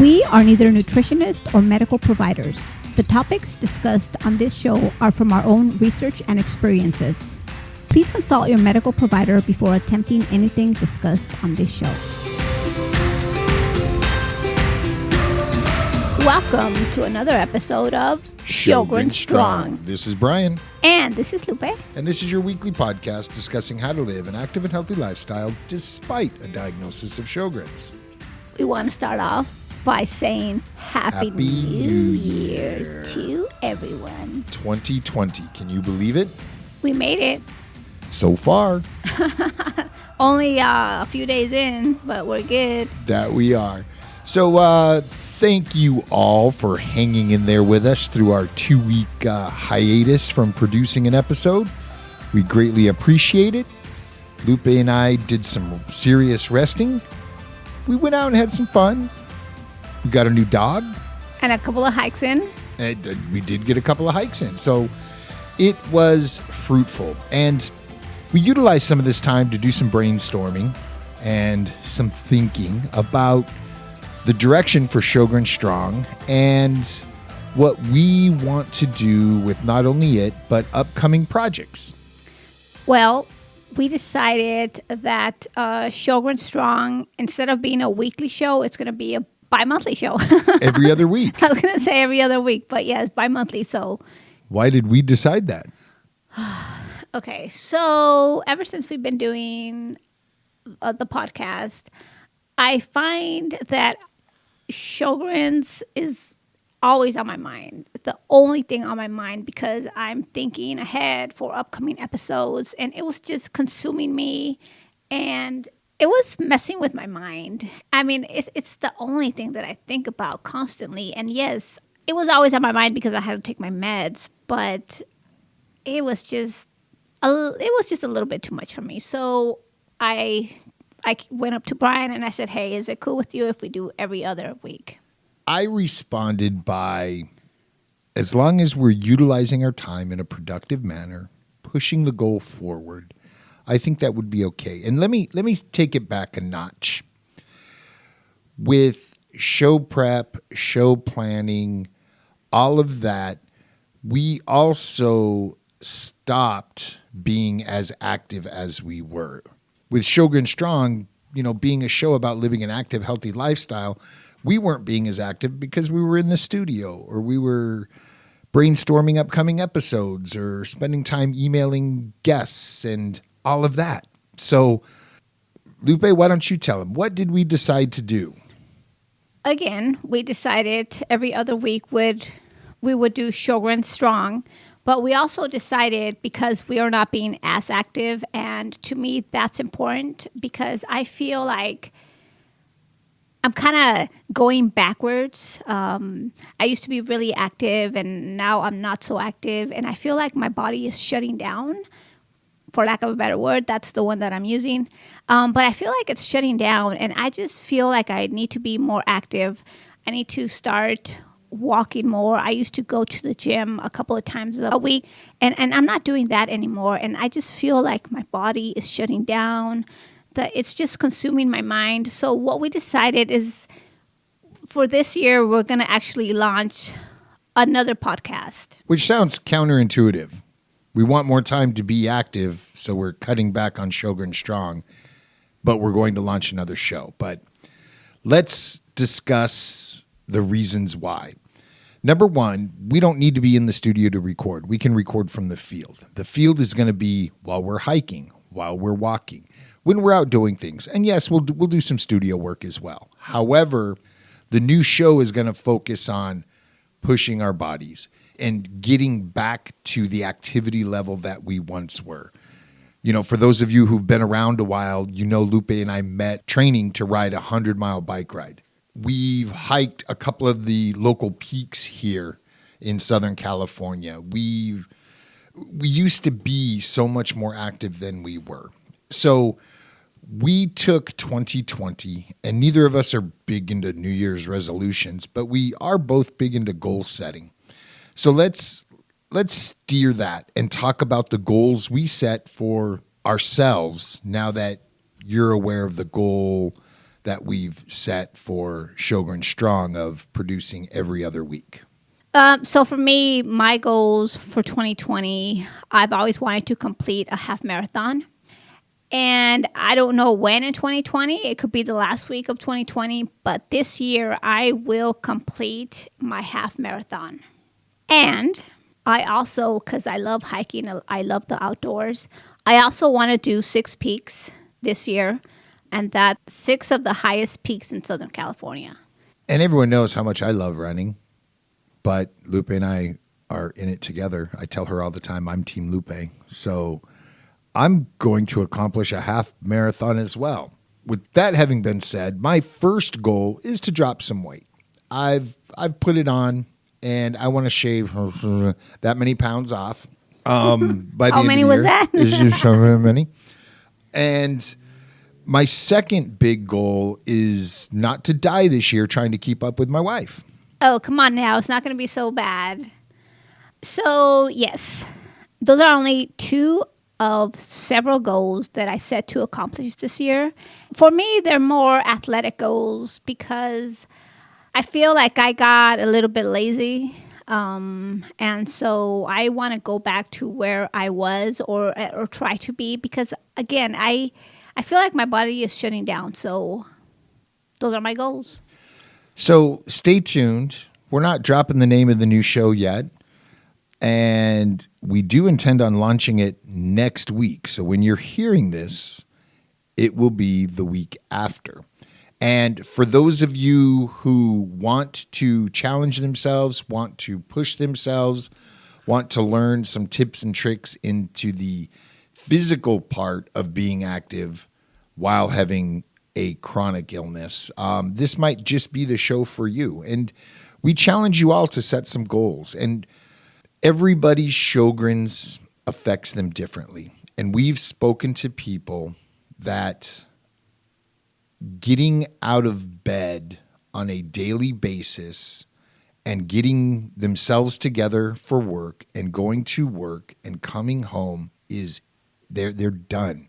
We are neither nutritionists or medical providers. The topics discussed on this show are from our own research and experiences. Please consult your medical provider before attempting anything discussed on this show. Welcome to another episode of Sjogren Strong. This is Brian. And this is Lupe. And this is your weekly podcast discussing how to live an active and healthy lifestyle despite a diagnosis of Sjogren's. We want to start off by saying Happy New Year to everyone. 2020. Can you believe it? We made it. So far. Only a few days in, but we're good. That we are. So thank you all for hanging in there with us through our 2-week hiatus from producing an episode. We greatly appreciate it. Lupe and I did some serious resting. We went out and had some fun. We got a new dog. And a couple of hikes in. And we did get a couple of hikes in. So it was fruitful. And we utilized some of this time to do some brainstorming and some thinking about the direction for Sjogren Strong and what we want to do with not only it, but upcoming projects. Well, we decided that Sjogren Strong, instead of being a weekly show, it's going to be a bi-monthly show. Every other week. I was going to say every other week, but yes, bi-monthly. So, why did we decide that? Okay, so ever since we've been doing the podcast, I find that Sjogren's is always on my mind. The only thing on my mind because I'm thinking ahead for upcoming episodes, and it was just consuming me, and it was messing with my mind. I mean, it's the only thing that I think about constantly. And yes, it was always on my mind because I had to take my meds, but it was just a little bit too much for me. So I went up to Brian and I said, hey, is it cool with you if we do every other week? I responded by, as long as we're utilizing our time in a productive manner, pushing the goal forward, I think that would be okay. And let me take it back a notch. With show prep, show planning, all of that, we also stopped being as active as we were. With Sjogren Strong, being a show about living an active, healthy lifestyle, we weren't being as active because we were in the studio or we were brainstorming upcoming episodes or spending time emailing guests and all of that. So, Lupe, why don't you tell them? What did we decide to do? Again, we decided every other week we would do Sjogren Strong, but we also decided because we are not being as active, and to me that's important because I feel like I'm kind of going backwards. I used to be really active and now I'm not so active, and I feel like my body is shutting down. For lack of a better word, that's the one that I'm using. But I feel like it's shutting down, and I just feel like I need to be more active. I need to start walking more. I used to go to the gym a couple of times a week, and I'm not doing that anymore. And I just feel like my body is shutting down, that it's just consuming my mind. So what we decided is for this year, we're going to actually launch another podcast. Which sounds counterintuitive. We want more time to be active, so we're cutting back on Sjogren Strong, but we're going to launch another show. But let's discuss the reasons why. Number one, we don't need to be in the studio to record. We can record from the field. The field is going to be while we're hiking, while we're walking, when we're out doing things. And yes, we'll do some studio work as well. However, the new show is going to focus on pushing our bodies and getting back to the activity level that we once were. For those of you who've been around a while, Lupe and I met training to ride a 100-mile bike ride. We've hiked a couple of the local peaks here in Southern California. We used to be so much more active than we were. So we took 2020, and neither of us are big into New Year's resolutions, but we are both big into goal setting. So let's steer that and talk about the goals we set for ourselves now that you're aware of the goal that we've set for Sjogren Strong of producing every other week? So for me, my goals for 2020, I've always wanted to complete a half marathon. And I don't know when in 2020, it could be the last week of 2020, but this year I will complete my half marathon. And I also, because I love hiking, I love the outdoors, I also want to do 6 peaks this year, and that's 6 of the highest peaks in Southern California. And everyone knows how much I love running, but Lupe and I are in it together. I tell her all the time, I'm Team Lupe. So I'm going to accomplish a half marathon as well. With that having been said, my first goal is to drop some weight. I've put it on, and I want to shave that many pounds off. By the How end many of the was year. that? Is just so many. And my second big goal is not to die this year trying to keep up with my wife. Oh, come on now. It's not going to be so bad. So, yes, those are only 2 of several goals that I set to accomplish this year. For me, they're more athletic goals because I feel like I got a little bit lazy. And so I want to go back to where I was or try to be because, again, I feel like my body is shutting down. So those are my goals. So stay tuned. We're not dropping the name of the new show yet. And we do intend on launching it next week. So when you're hearing this, it will be the week after. And for those of you who want to challenge themselves, want to push themselves, want to learn some tips and tricks into the physical part of being active while having a chronic illness, this might just be the show for you. And we challenge you all to set some goals. And everybody's Sjogren's affects them differently. And we've spoken to people that getting out of bed on a daily basis and getting themselves together for work and going to work and coming home is they're done.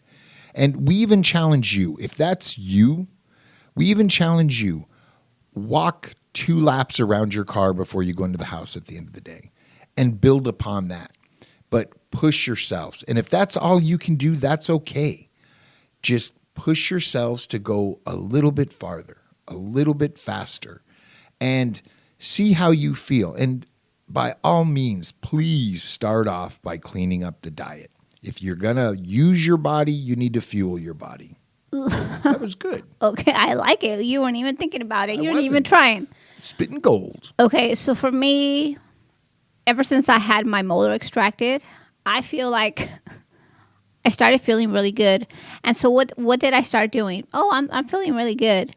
And we even challenge you, if that's you, we even challenge you, walk 2 laps around your car before you go into the house at the end of the day and build upon that. But push yourselves. And if that's all you can do, that's okay. Just push yourselves to go a little bit farther, a little bit faster, and see how you feel. And by all means, please start off by cleaning up the diet. If you're going to use your body, you need to fuel your body. That was good. Okay, I like it. You weren't even thinking about it. I You weren't even wasn't. trying. Spitting gold. Okay, so for me, ever since I had my molar extracted, I feel like I started feeling really good. And so what did I start doing? Oh, I'm feeling really good.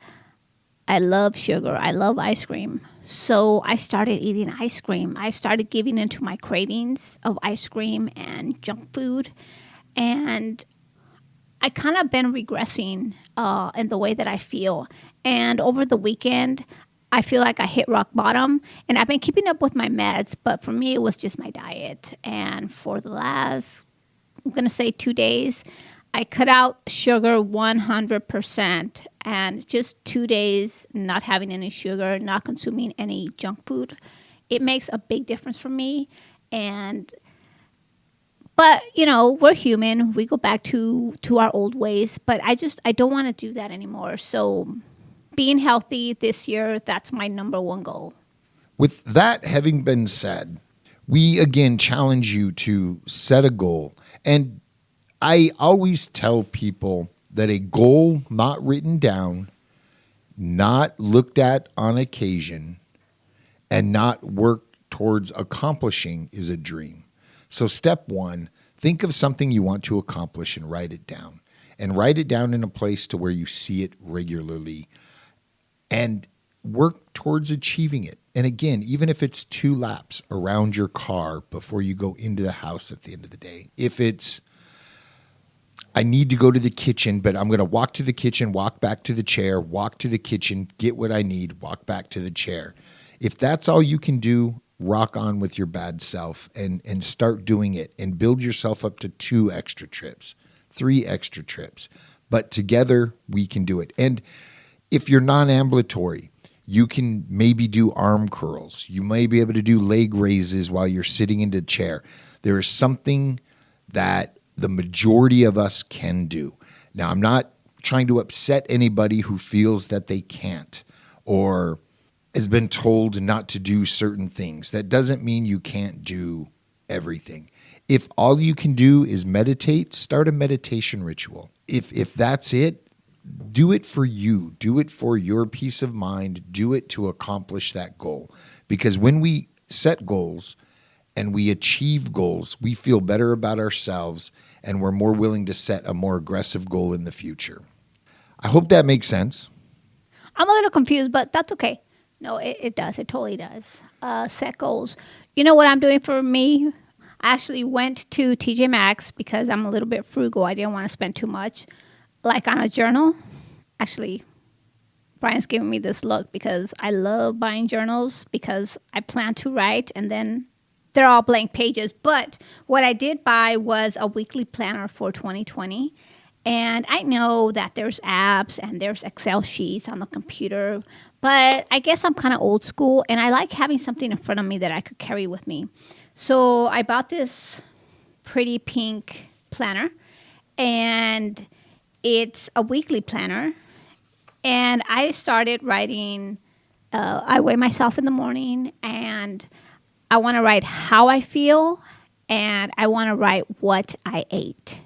I love sugar. I love ice cream. So I started eating ice cream. I started giving into my cravings of ice cream and junk food. And I kind of been regressing in the way that I feel. And over the weekend, I feel like I hit rock bottom. And I've been keeping up with my meds, but for me, it was just my diet. And for the last, I'm going to say 2 days, I cut out sugar 100%. And just 2 days not having any sugar, not consuming any junk food, it makes a big difference for me. But, you know, we're human. We go back to our old ways. But I don't want to do that anymore. So being healthy this year, that's my number one goal. With that having been said, we again challenge you to set a goal. And I always tell people that a goal not written down, not looked at on occasion, and not worked towards accomplishing is a dream. So step 1, think of something you want to accomplish and write it down. And write it down in a place to where you see it regularly and work towards achieving it. And again, even if it's 2 laps around your car before you go into the house at the end of the day, if it's I need to go to the kitchen, but I'm going to walk to the kitchen, walk back to the chair, walk to the kitchen, get what I need, walk back to the chair. If that's all you can do, rock on with your bad self and start doing it and build yourself up to 2 extra trips, 3 extra trips. But together we can do it. And If you're non-ambulatory, you can maybe do arm curls. You may be able to do leg raises while you're sitting in the chair. There is something that the majority of us can do. Now, I'm not trying to upset anybody who feels that they can't or has been told not to do certain things. That doesn't mean you can't do everything. If all you can do is meditate, start a meditation ritual. If that's it, do it for you. Do it for your peace of mind. Do it to accomplish that goal. Because when we set goals and we achieve goals, we feel better about ourselves and we're more willing to set a more aggressive goal in the future. I hope that makes sense. I'm a little confused, but that's okay. No, it does. It totally does. Set goals. You know what I'm doing for me? I actually went to TJ Maxx because I'm a little bit frugal. I didn't want to spend too much. Like on a journal. Actually, Brian's giving me this look because I love buying journals because I plan to write and then they're all blank pages. But what I did buy was a weekly planner for 2020. And I know that there's apps and there's Excel sheets on the computer, but I guess I'm kind of old school and I like having something in front of me that I could carry with me. So I bought this pretty pink planner and it's a weekly planner. And I started writing, I weigh myself in the morning and I want to write how I feel and I want to write what I ate.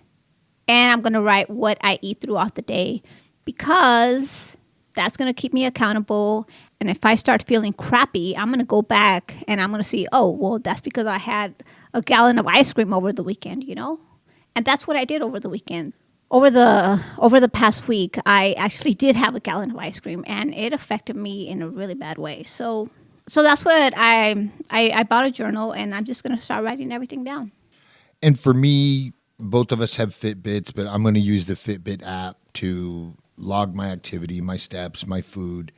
And I'm going to write what I eat throughout the day because that's going to keep me accountable. And if I start feeling crappy, I'm going to go back and I'm going to see, oh, well, that's because I had a gallon of ice cream over the weekend, you know? And that's what I did over the weekend. Over the past week, I actually did have a gallon of ice cream, and it affected me in a really bad way. So that's what I bought a journal, and I'm just going to start writing everything down. And for me, both of us have Fitbits, but I'm going to use the Fitbit app to log my activity, my steps, my food.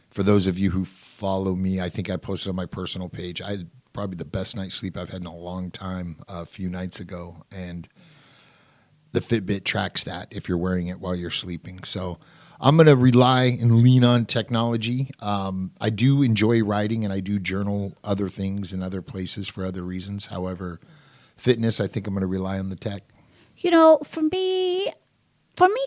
For those of you who follow me, I think I posted on my personal page. I had probably the best night's sleep I've had in a long time a few nights ago, and the Fitbit tracks that if you're wearing it while you're sleeping. So I'm going to rely and lean on technology. I do enjoy writing and I do journal other things in other places for other reasons. However, fitness, I think I'm going to rely on the tech. You know, for me,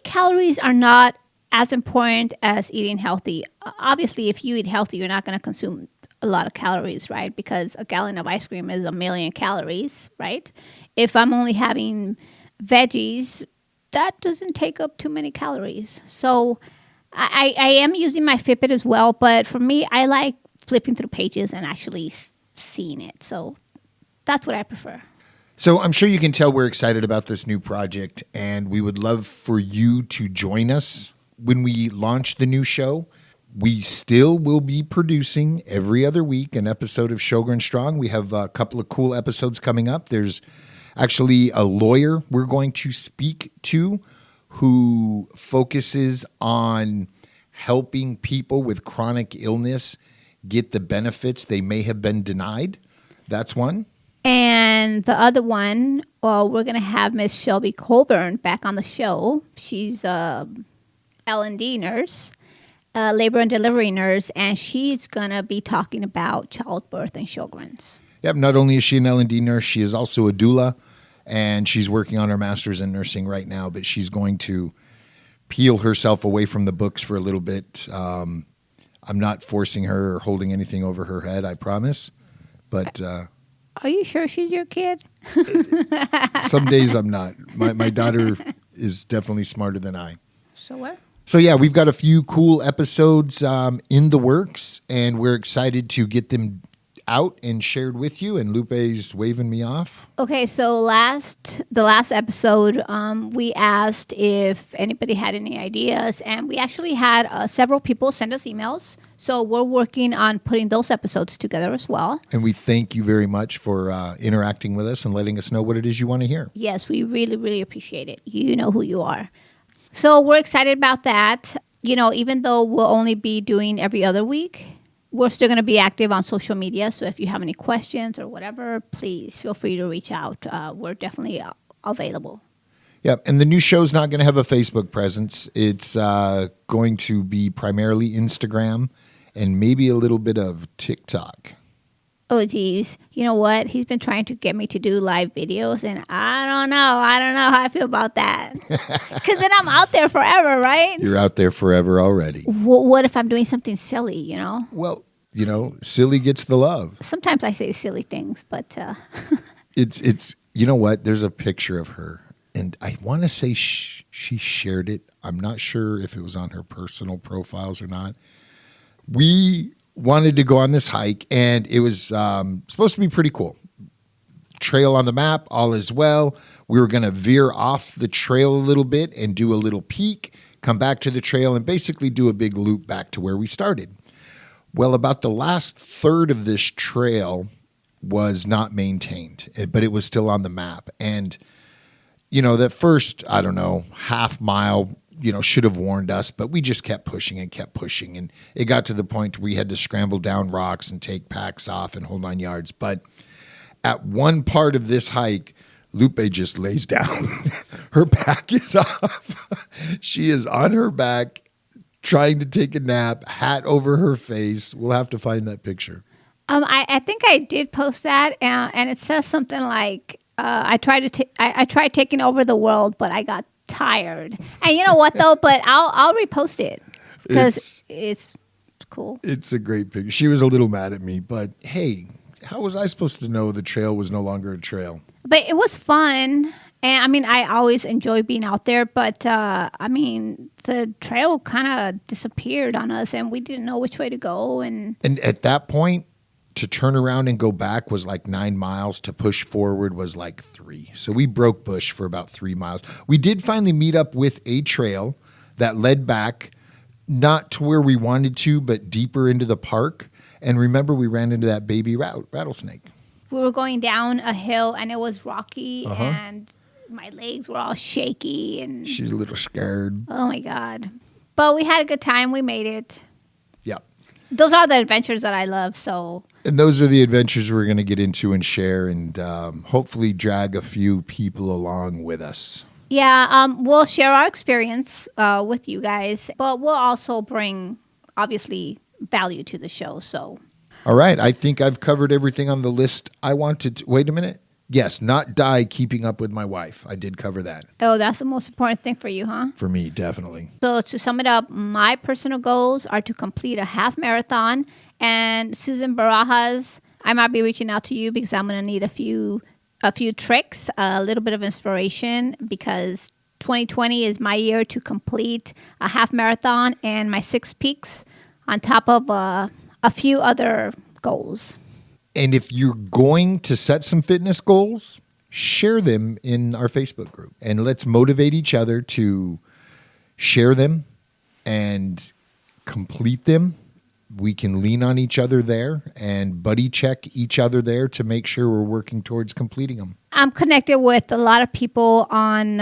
calories are not as important as eating healthy. Obviously, if you eat healthy, you're not going to consume a lot of calories, right? Because a gallon of ice cream is 1,000,000 calories, right? If I'm only having veggies, that doesn't take up too many calories. So I am using my Fitbit as well, but for me, I like flipping through pages and actually seeing it. So that's what I prefer. So I'm sure you can tell we're excited about this new project, and we would love for you to join us when we launch the new show. We still will be producing every other week an episode of Sjogren Strong. We have a couple of cool episodes coming up. There's actually a lawyer we're going to speak to who focuses on helping people with chronic illness get the benefits they may have been denied. That's one. And the other one, well, we're going to have Miss Shelby Colburn back on the show. She's a L&D nurse, labor and delivery nurse, and she's going to be talking about childbirth and Sjogren's. Yep, not only is she an L&D nurse, she is also a doula, and she's working on her master's in nursing right now, but she's going to peel herself away from the books for a little bit. I'm not forcing her or holding anything over her head, I promise. But are you sure she's your kid? Some days I'm not. My daughter is definitely smarter than I. So what? So yeah, we've got a few cool episodes in the works, and we're excited to get them out and shared with you. And Lupe's waving me off. Okay, so the last episode, we asked if anybody had any ideas, and we actually had several people send us emails. So we're working on putting those episodes together as well. And we thank you very much for interacting with us and letting us know what it is you want to hear. Yes, we really, really appreciate it. You know who you are. So we're excited about that. You know, even though we'll only be doing every other week, we're still going to be active on social media. So if you have any questions or whatever, please feel free to reach out. We're definitely available. Yep. And the new show's not going to have a Facebook presence. It's going to be primarily Instagram and maybe a little bit of TikTok. Oh, geez. You know what? He's been trying to get me to do live videos, and I don't know. I don't know how I feel about that. Because then I'm out there forever, right? You're out there forever already. What if I'm doing something silly, Well, silly gets the love. Sometimes I say silly things, but... It's you know what? There's a picture of her, and I want to say she shared it. I'm not sure if it was on her personal profiles or not. We wanted to go on this hike, and it was supposed to be pretty cool. Trail on the map, all is well. We were going to veer off the trail a little bit and do a little peak, come back to the trail, and basically do a big loop back to where we started. Well, about the last third of this trail was not maintained, but it was still on the map. And, that first, I don't know, half mile, should have warned us, but we just kept pushing and kept pushing. And it got to the point where we had to scramble down rocks and take packs off and hold 9 yards. But at one part of this hike, Lupe just lays down. Her back is off. She is on her back trying to take a nap, hat over her face. We'll have to find that picture. I think I did post that, and it says something like, I tried taking over the world, but I got tired. And you know what though? But I'll repost it because it's cool. It's a great picture. She was a little mad at me, but hey, how was I supposed to know the trail was no longer a trail? But it was fun. And I always enjoy being out there, but the trail kind of disappeared on us, and we didn't know which way to go. And at that point, to turn around and go back was like 9 miles. To push forward was like 3. So we broke bush for about 3 miles. We did finally meet up with a trail that led back, not to where we wanted to, but deeper into the park. And remember, we ran into that baby rattlesnake. We were going down a hill, and it was rocky, and my legs were all shaky. And she's a little scared. Oh, my God. But we had a good time. We made it. Yeah. Those are the adventures that I love, so... And those are the adventures we're going to get into and share, and hopefully drag a few people along with us. Yeah, we'll share our experience with you guys, but we'll also bring, obviously, value to the show. So, all right, I think I've covered everything on the list I wanted to. Wait a minute. Yes, not die keeping up with my wife. I did cover that. Oh, that's the most important thing for you, huh? For me, definitely. So to sum it up, my personal goals are to complete a half marathon. And Susan Barajas, I might be reaching out to you because I'm going to need a few tricks, a little bit of inspiration, because 2020 is my year to complete a half marathon and my 6 peaks on top of a few other goals. And if you're going to set some fitness goals, share them in our Facebook group. And let's motivate each other to share them and complete them. We can lean on each other there and buddy check each other there to make sure we're working towards completing them. I'm connected with a lot of people on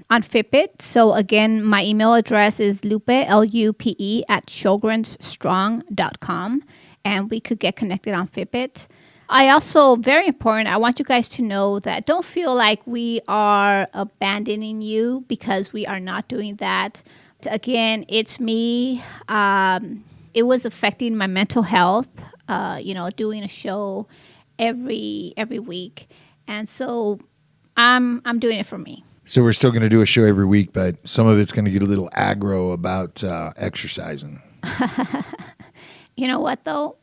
Fitbit. So again, my email address is Lupe, Lupe, at sjogrenstrong.com. And we could get connected on Fitbit. I also, very important, I want you guys to know that don't feel like we are abandoning you, because we are not doing that. Again, it's me. It was affecting my mental health, doing a show every week. And so I'm doing it for me. So we're still going to do a show every week, but some of it's going to get a little aggro about exercising. You know what, though?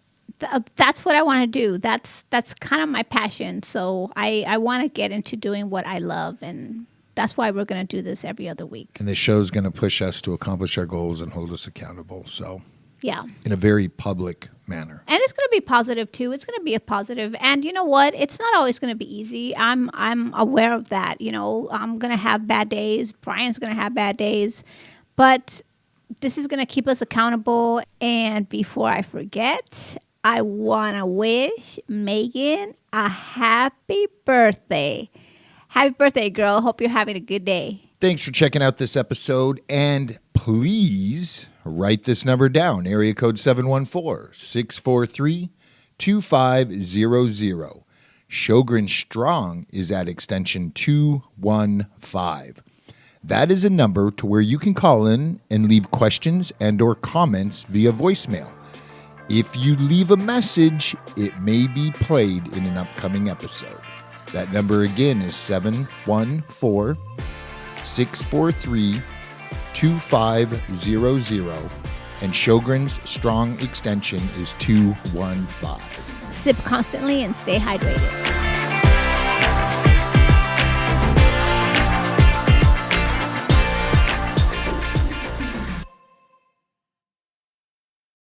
That's what I want to do. That's kind of my passion. So I want to get into doing what I love, and that's why we're going to do this every other week. And the show's going to push us to accomplish our goals and hold us accountable. So yeah, in a very public manner. And it's going to be positive, too. It's going to be a positive. And you know what? It's not always going to be easy. I'm aware of that. I'm going to have bad days. Brian's going to have bad days. But this is going to keep us accountable. And before I forget, I want to wish Megan a happy birthday. Happy birthday, girl. Hope you're having a good day. Thanks for checking out this episode. And please write this number down. Area code 714-643-2500. Sjogren Strong is at extension 215. That is a number to where you can call in and leave questions and or comments via voicemail. If you leave a message, it may be played in an upcoming episode. That number again is 714-643-2500, and Sjogren's strong extension is 215. Sip constantly and stay hydrated.